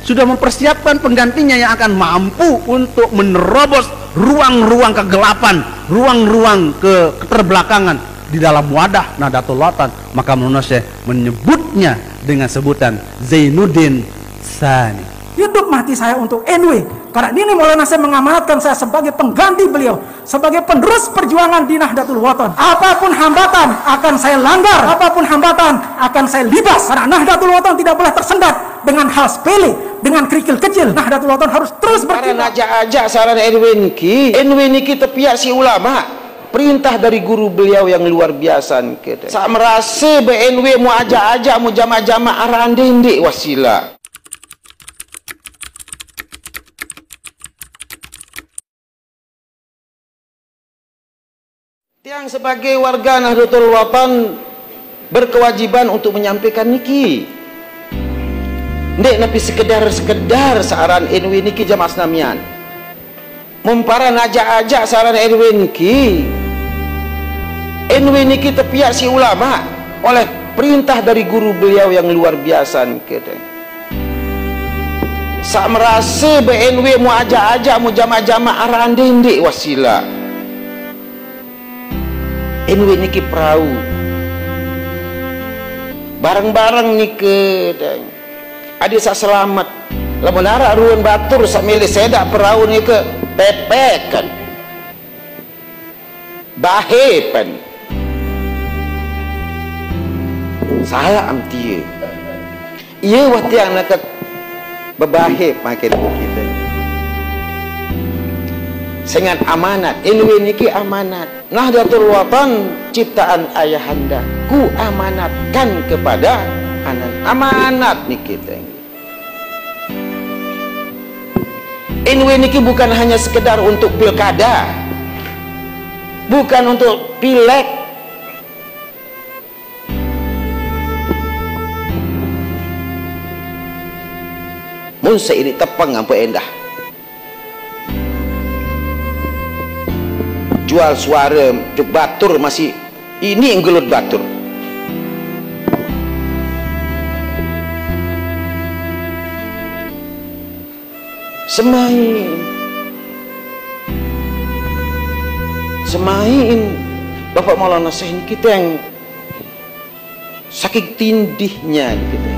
sudah mempersiapkan penggantinya yang akan mampu untuk menerobos ruang-ruang kegelapan, ruang-ruang keterbelakangan di dalam wadah Nahdlatul Ulama. Maka Maulana Syekh menyebutnya dengan sebutan Zainuddin Tsani. Hidup mati saya untuk NW. Karena ini Maulana Syekh mengamanatkan saya sebagai pengganti beliau, sebagai penerus perjuangan di Nahdlatul Ulama. Apapun hambatan akan saya langgar, apapun hambatan akan saya libas. Karena Nahdlatul Ulama tidak boleh tersendat dengan hal sepele, dengan kerikil kecil. Nahdlatul Ulama harus terus berkibar. Ajak-ajak saran NW niki tepiak si ulama. Perintah dari guru beliau yang luar biasa kita. Saya merasa BNW mau ajak-ajak mau jama-jama arahan dendik wasila. Tiang sebagai warga Nahdlatul Ulama berkewajiban untuk menyampaikan niki. Ndek napi sekedar saran NW niki jamaah Senamian. Mumpara ajak-ajak saran NW niki tepiak si ulama oleh perintah dari guru beliau yang luar biasa kita. Sak merasa BNW mau ajak-ajak mau jama-jama arahan dendik wasila. NW niki perahu bareng-bareng niki adik sak selamat lamun ara ruan batur sak milih sedak perahu niki pepekan bahepan saya amtie iya wati yang nak bebahep makin kita dengan amanat. NW niki amanat. Nahdlatul Ulama ciptaan ayahanda ku amanatkan kepada anak. Amanat niki teh. NW niki bukan hanya sekedar untuk pilkada, bukan untuk pileg, mun ini tepang apa endah jual suara batur masih ini yang gelut batur. Semain Bapak Maulana Syekh ini kita yang saking tindihnya kita.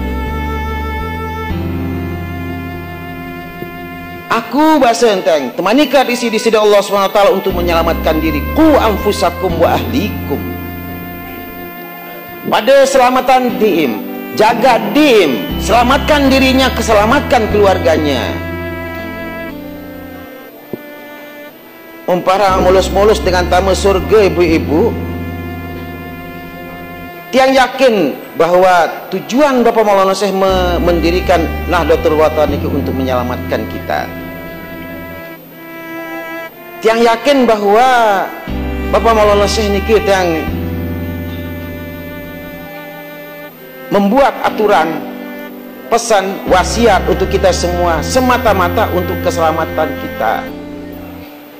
Aku bahasa enteng temanikah di sini Allah SWT untuk menyelamatkan diri. Qu anfusakum wa ahlikum. Pada selamatan diim, jaga diim, selamatkan dirinya, keselamatkan keluarganya. Umpara mulus-mulus dengan tamu surga ibu-ibu. Tiang yakin bahwa tujuan Bapak Maulana Syekh mendirikan Nahdlatul Ulama untuk menyelamatkan kita. Tiang yakin bahwa Bapak Maulana Syekh niki yang membuat aturan, pesan, wasiat untuk kita semua semata-mata untuk keselamatan kita.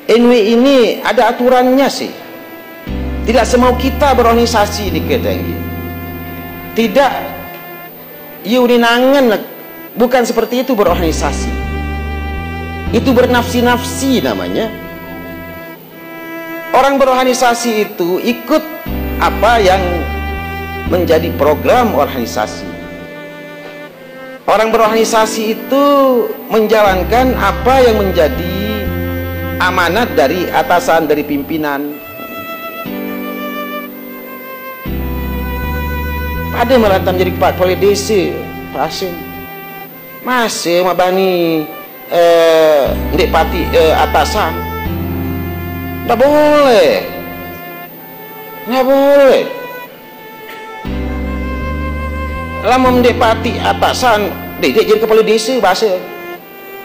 NW ini ada aturannya sih. Tidak semau kita berorganisasi di ketengi. Tidak, yuninangan bukan seperti itu berorganisasi. Itu bernafsi-nafsi namanya. Orang berorganisasi itu ikut apa yang menjadi program organisasi. Orang berorganisasi itu menjalankan apa yang menjadi amanat dari atasan, dari pimpinan. Ada merantau menjadi kepala desa, pasien masih mabani ndek pati atasan. Nggak boleh, nggak boleh. Lama ndek pati atasan, ndek jadi kepala desa bahasa.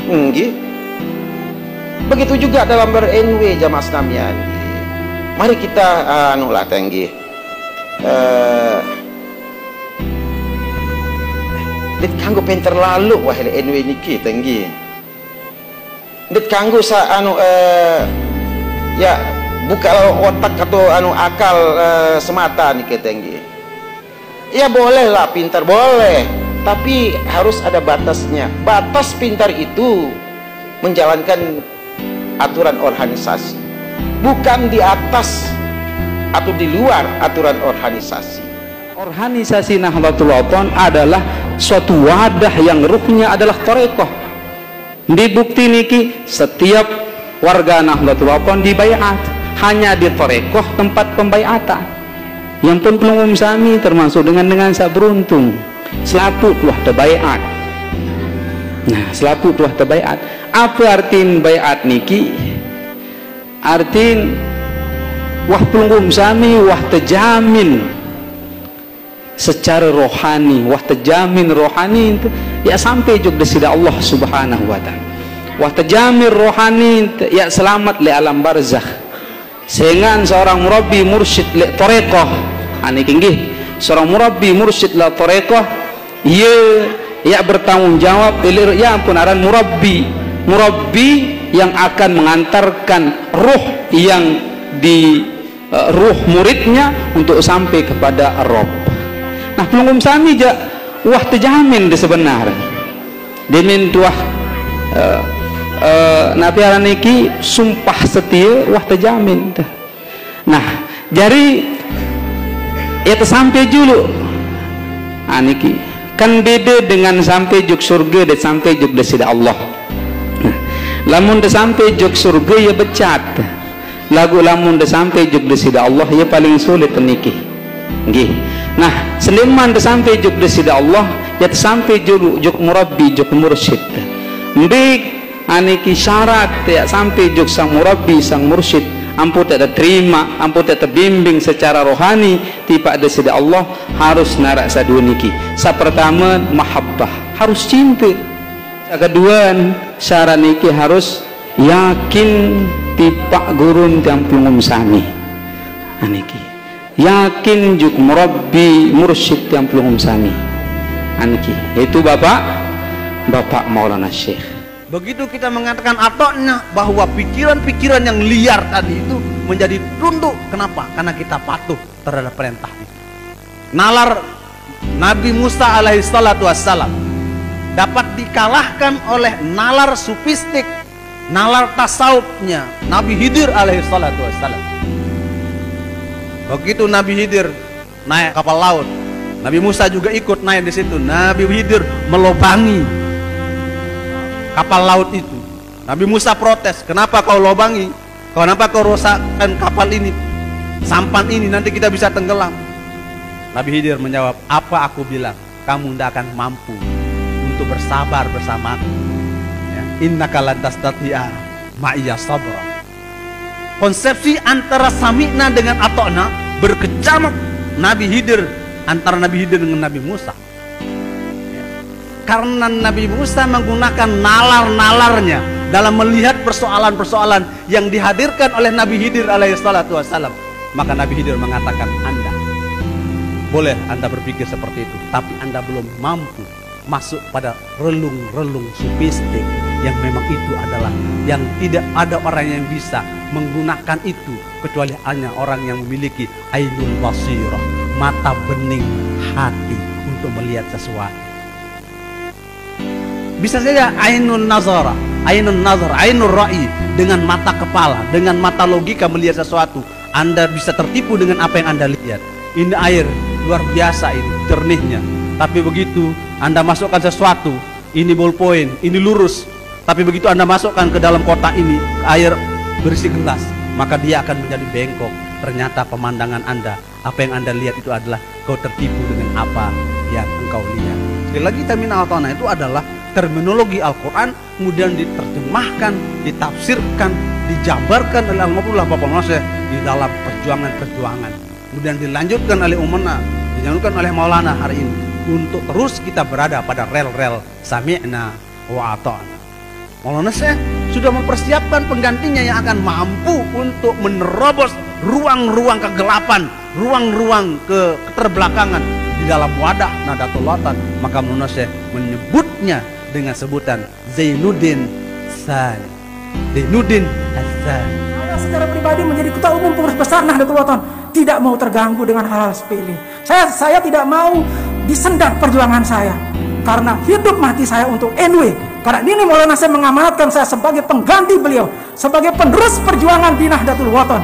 Gitu. Begitu juga dalam ber-NW jamaah Senamian. Mari kita anu lah tenggi. Dit kanggo pinter lalu wah NW niki tenggi. Dit kanggo sa anu Ya buka otak atau akal semata nih ketenggi. Ya boleh lah pintar, boleh, tapi harus ada batasnya. Batas pintar itu menjalankan aturan organisasi, bukan di atas atau di luar aturan organisasi. Organisasi Nahdlatul Wathon adalah suatu wadah yang ruhnya adalah tarekoh. Dibukti niki setiap warga Nahdlatul Wathon dibaiat hanya di tarekoh tempat pembaiatan. Yang pun pelungum sami termasuk dengan saya beruntung selaput wah terbaiat. Nah, selaput wah terbaiat. Apa artiin baiat niki? Artiin wah pelungum sami wah terjamin secara rohani, wah terjamin rohani itu ya sampai juga sida Allah Subhanahu wa taala. Wah terjamin rohani ya selamat li alam barzakh. Sehingga seorang murabbi mursyid li tareqah ani kinggih seorang murabbi mursyid li tareqah ya bertanggung jawab ya pun aran murabbi yang akan mengantarkan ruh yang di ruh muridnya untuk sampai kepada Rabb. Nah pelungum sami ja wah terjamin di sebenarnya demin tuah Nabi Araniki sumpah setia wah terjamin. Nah jadi itu sampai dulu aniki kan beda dengan sampai juk surga dan sampai juk desida Allah. Nah, lamun de sampai juk surga ya becat, lagu lamun de sampai juk desida Allah ya paling sulit niki. Nggih. Nah, seliman de sampai juk desida Allah ya sampai juk murabbi juk mursyid. Mbik aniki syarat ya sampai juk sang murabbi sang mursyid ampun tak terima, ampun tak terbimbing secara rohani tiba ada sida Allah harus narak sadua niki. Sa pertama mahabbah, harus cinta. Sa kedua syarat niki harus yakin tipak gurun tiang pelungum sami. Aniki yakin juk murabbi mursyid tiang pelungum sami. Aniki yaitu Bapak Maulana Syekh. Begitu kita mengatakan atoknya bahwa pikiran-pikiran yang liar tadi itu menjadi tunduk. Kenapa? Karena kita patuh terhadap perintah itu. Nalar Nabi Musa alaihi salatu wassalam dapat dikalahkan oleh nalar sufistik, nalar tasawufnya Nabi Khidir alaihi salatu wassalam. Begitu Nabi Khidir naik kapal laut, Nabi Musa juga ikut naik di situ. Nabi Khidir melobangi kapal laut itu. Nabi Musa protes, kenapa kau lobangi? Kenapa kau rosakkan kapal ini? Sampan ini nanti kita bisa tenggelam. Nabi Khidir menjawab, apa aku bilang? Kamu tidak akan mampu untuk bersabar bersamaku. Ya. Innaka lan tastati'a ma'iya sabra. Konsepsi antara sami'na dengan atokna berkecamuk Nabi Khidir, antara Nabi Khidir dengan Nabi Musa. Karena Nabi Musa menggunakan nalar-nalarnya dalam melihat persoalan-persoalan yang dihadirkan oleh Nabi Khidir alaihi salatu wassalam. Maka Nabi Khidir mengatakan, Anda boleh Anda berpikir seperti itu, tapi Anda belum mampu masuk pada relung-relung sufistik yang memang itu adalah yang tidak ada orang yang bisa menggunakan itu kecuali hanya orang yang memiliki ainul basirah, mata bening hati untuk melihat sesuatu. Bisa saja ainun nazara, ainul ra'i, dengan mata kepala, dengan mata logika melihat sesuatu. Anda bisa tertipu dengan apa yang Anda lihat. Ini air luar biasa ini jernihnya. Tapi begitu Anda masukkan sesuatu, ini ballpoint, ini lurus. Tapi begitu Anda masukkan ke dalam kotak ini air berisi gelas, maka dia akan menjadi bengkok. Ternyata pemandangan Anda, apa yang Anda lihat itu adalah kau tertipu dengan apa yang engkau lihat. Sekali lagi terminal atona itu adalah terminologi Al-Quran, kemudian diterjemahkan, ditafsirkan, dijabarkan oleh Al-Mabullah Bapak Nasir di dalam perjuangan-perjuangan, kemudian dilanjutkan oleh Umana, dilanjutkan oleh Maulana hari ini untuk terus kita berada pada rel-rel sami'na wa ata'na. Maulana Syekh sudah mempersiapkan penggantinya yang akan mampu untuk menerobos ruang-ruang kegelapan, ruang-ruang keterbelakangan di dalam wadah Nahdlatul Wathon. Maka Maulana Syekh menyebutnya dengan sebutan Zainuddin Tsani. Zainuddin Tsani. secara pribadi menjadi ketua umum pengurus besar Nahdlatul Ulama tidak mau terganggu dengan hal-hal sepele. Saya tidak mau disendat perjuangan saya, karena hidup mati saya untuk NW. Karena ini Maulana Syekh mengamanatkan saya sebagai pengganti beliau, sebagai penerus perjuangan di Nahdlatul Ulama.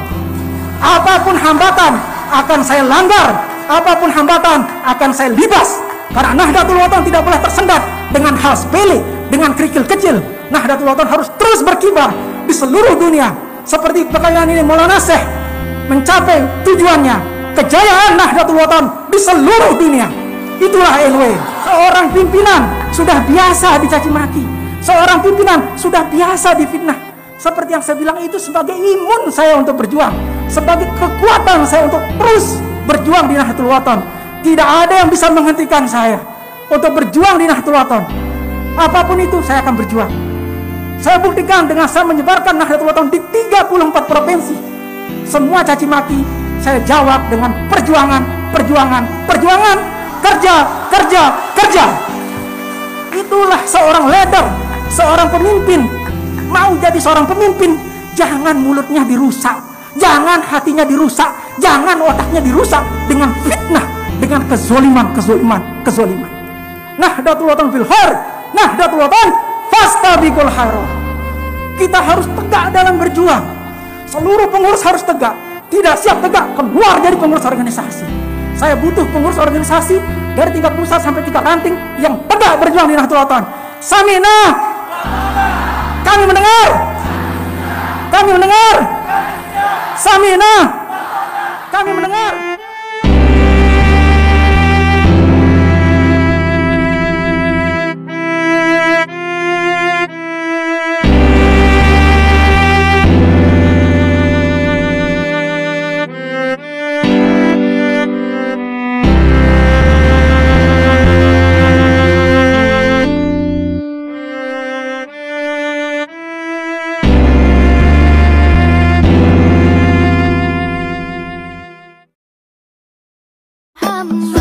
Apapun hambatan akan saya langgar, apapun hambatan akan saya libas. Karena Nahdlatul Ulama tidak boleh tersendat dengan hal sepele, dengan kerikil kecil. Nahdlatul Ulama harus terus berkibar di seluruh dunia. Seperti belakangan ini Maulana Syekh mencapai tujuannya, kejayaan Nahdlatul Ulama di seluruh dunia. Itulah NW. Seorang pimpinan sudah biasa dicaci maki, seorang pimpinan sudah biasa difitnah. Seperti yang saya bilang, itu sebagai imun saya untuk berjuang, sebagai kekuatan saya untuk terus berjuang di Nahdlatul Ulama. Tidak ada yang bisa menghentikan saya untuk berjuang di Nahdlatul Ulama. Apapun itu saya akan berjuang. Saya buktikan dengan saya menyebarkan Nahdlatul Ulama di 34 provinsi. Semua caci maki saya jawab dengan perjuangan, perjuangan, perjuangan, kerja, kerja, kerja. Itulah seorang leader, seorang pemimpin. Mau jadi seorang pemimpin, jangan mulutnya dirusak, jangan hatinya dirusak, jangan otaknya dirusak dengan fitnah, dengan kezoliman, kezoliman, kezoliman. Nahdlatul Ulama fil khair, Nahdlatul Ulama fastabiqul khairat. Kita harus tegak dalam berjuang. Seluruh pengurus harus tegak. Tidak siap tegak, keluar dari pengurus organisasi. Saya butuh pengurus organisasi dari tingkat pusat sampai tingkat ranting yang tegak berjuang di Nahdlatul Ulama. Samina, kami mendengar, kami mendengar. Samina, kami mendengar. I'm